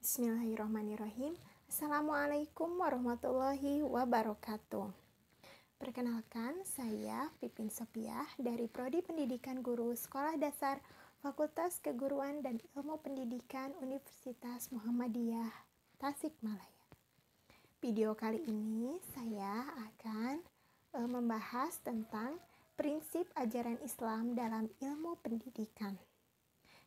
Bismillahirrahmanirrahim. Assalamualaikum warahmatullahi wabarakatuh. Perkenalkan, saya Pipin Sopiah dari Prodi Pendidikan Guru Sekolah Dasar Fakultas Keguruan dan Ilmu Pendidikan Universitas Muhammadiyah Tasikmalaya. Video kali ini saya akan membahas tentang prinsip ajaran Islam dalam ilmu pendidikan.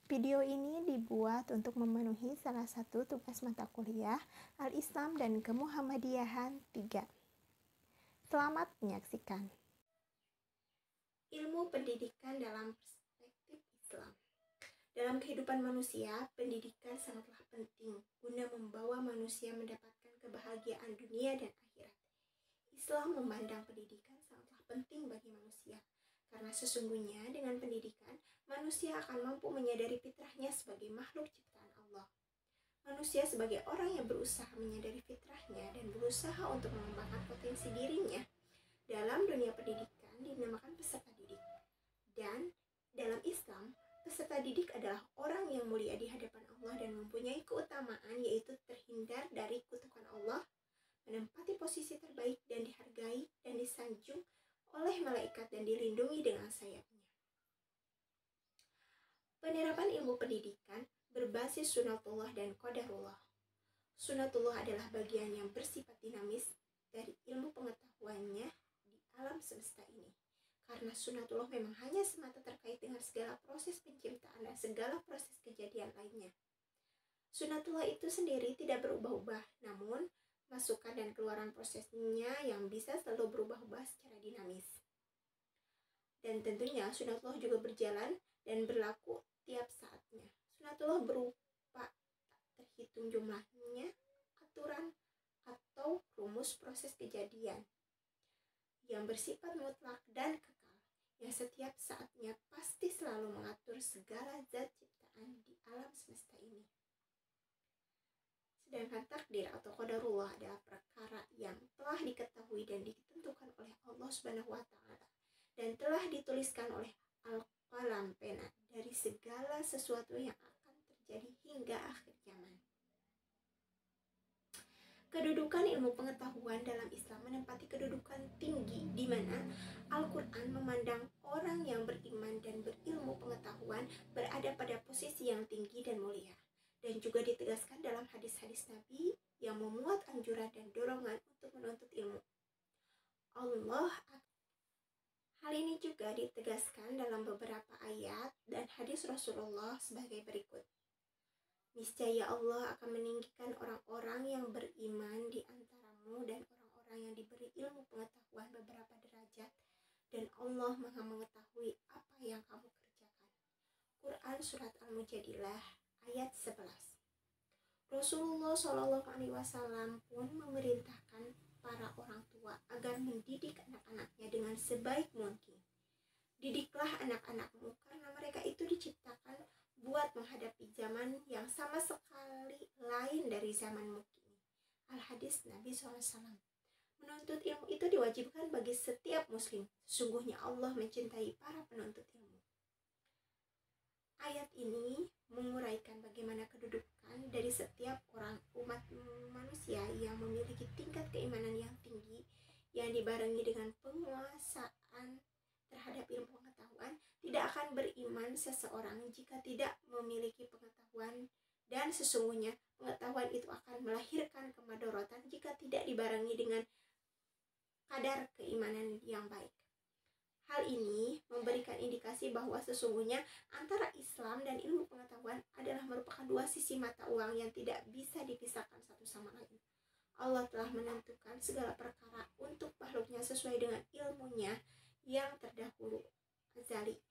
Video ini dibuat untuk memenuhi salah satu tugas mata kuliah Al-Islam dan Kemuhammadiyahan 3. Selamat menyaksikan. Ilmu pendidikan dalam perspektif Islam. Dalam kehidupan manusia, pendidikan sangatlah penting guna membawa manusia mendapatkan kebahagiaan dunia dan akhirat. Islam memandang pendidikan sangatlah penting bagi manusia, karena sesungguhnya dengan pendidikan, manusia akan mampu menyadari fitrahnya sebagai makhluk ciptaan Allah. Manusia sebagai orang yang berusaha menyadari fitrahnya dan berusaha untuk mengembangkan potensi dirinya dalam dunia pendidikan dinamakan peserta didik. Dan dalam Islam, peserta didik adalah orang yang mulia di hadapan Allah dan mempunyai keutamaan, yaitu terhindar dari kutukan Allah, menempati posisi terbaik dan dihargai dan disanjung oleh malaikat dan dilindungi dengan sayapnya. Penerapan ilmu pendidikan berbasis sunatullah dan qadarullah. Sunatullah adalah bagian yang bersifat dinamis dari ilmu pengetahuannya di alam semesta ini. Karena sunatullah memang hanya semata terkait dengan segala proses penciptaan dan segala proses kejadian lainnya. Sunatullah itu sendiri tidak berubah-ubah, namun masukan dan keluaran prosesnya yang bisa selalu berubah-ubah secara dinamis. Dan tentunya sunatullah juga berjalan dan berlaku tiap saatnya. Sunatullah berupa tak terhitung jumlahnya aturan atau rumus proses kejadian yang bersifat mutlak dan kekal, yang setiap saatnya pasti selalu mengatur segala zat ciptaan di alam semesta ini. Sedangkan takdir atau qadarullah adalah perkara yang telah diketahui dan ditentukan oleh Allah Subhanahu wa Ta'ala dan telah dituliskan oleh al-qalam pena dari segala sesuatu yang akan terjadi hingga akhir zaman. Kedudukan ilmu pengetahuan dalam Islam menempati kedudukan tinggi, di mana Al-Quran memandang orang yang beriman dan berilmu pengetahuan berada pada posisi yang tinggi dan mulia, dan juga ditegaskan dalam hadis-hadis Nabi yang memuat anjuran dan dorongan untuk menuntut ilmu. Hal ini juga ditegaskan dalam beberapa ayat dan hadis Rasulullah sebagai berikut. Niscaya Allah akan meninggikan orang-orang yang beriman di antaramu dan orang-orang yang diberi ilmu pengetahuan beberapa derajat, dan Allah Maha mengetahui apa yang kamu kerjakan. Quran Surat Al-Mujadilah ayat 11. Rasulullah SAW pun memerintahkan para orang tua agar mendidik anak-anaknya dengan sebaik mungkin. Didiklah anak-anakmu karena mereka itu diciptakan buat menghadapi zaman yang sama sekali lain dari zamanmu kini. Al-Hadis Nabi SAW. Menuntut ilmu itu diwajibkan bagi setiap muslim. Sesungguhnya Allah mencintai para penuntut ilmu. Ayat ini menguraikan bagaimana kedudukan dari setiap orang umat manusia yang memiliki tingkat keimanan yang tinggi, yang dibarengi dengan penguasaan terhadap ilmu pengetahuan. Tidak akan beriman seseorang jika tidak memiliki pengetahuan, dan sesungguhnya pengetahuan itu akan melahirkan kemadharatan jika tidak dibarengi dengan kadar keimanan yang baik. Hal ini memberikan indikasi bahwa sesungguhnya antara Islam dan ilmu pengetahuan adalah merupakan dua sisi mata uang yang tidak bisa dipisahkan satu sama lain. Allah telah menentukan segala perkara untuk makhluknya sesuai dengan ilmunya yang terdahulu azali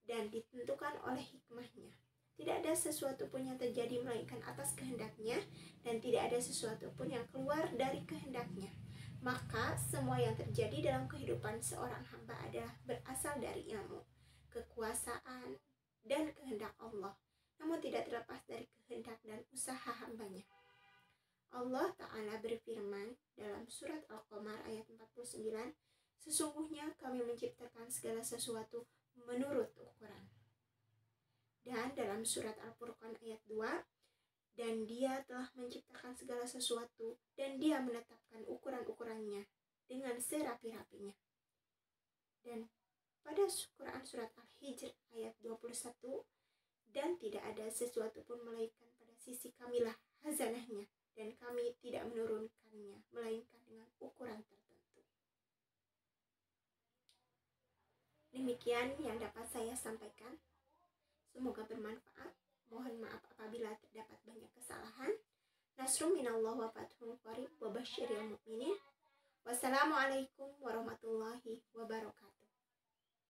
dan ditentukan oleh hikmahnya. Tidak ada sesuatu pun yang terjadi melainkan atas kehendaknya, dan tidak ada sesuatu pun yang keluar dari kehendaknya. Maka semua yang terjadi dalam kehidupan seorang hamba adalah berasal dari ilmu, kekuasaan, dan kehendak Allah, namun tidak terlepas dari kehendak dan usaha hambanya. Allah Ta'ala berfirman dalam surat Al-Qamar ayat 49, sesungguhnya kami menciptakan segala sesuatu menurut ukuran. Dan dalam surat Al-Furqan ayat 2, Dan Dia telah menciptakan segala sesuatu, dan Dia menetapkan ukuran-ukurannya dengan serapi-rapinya. Dan pada Quran surat Al-Hijr ayat 21, dan tidak ada sesuatu pun melainkan pada sisi kamilah hazanahnya, dan kami tidak menurunkannya melainkan dengan ukuran tertentu. Demikian yang dapat saya sampaikan. Semoga bermanfaat. Mohon maaf apabila terdapat banyak kesalahan. Nasrum minallah wa fathun qarib wa basyiril mu'minin. Wassalamualaikum warahmatullahi wabarakatuh.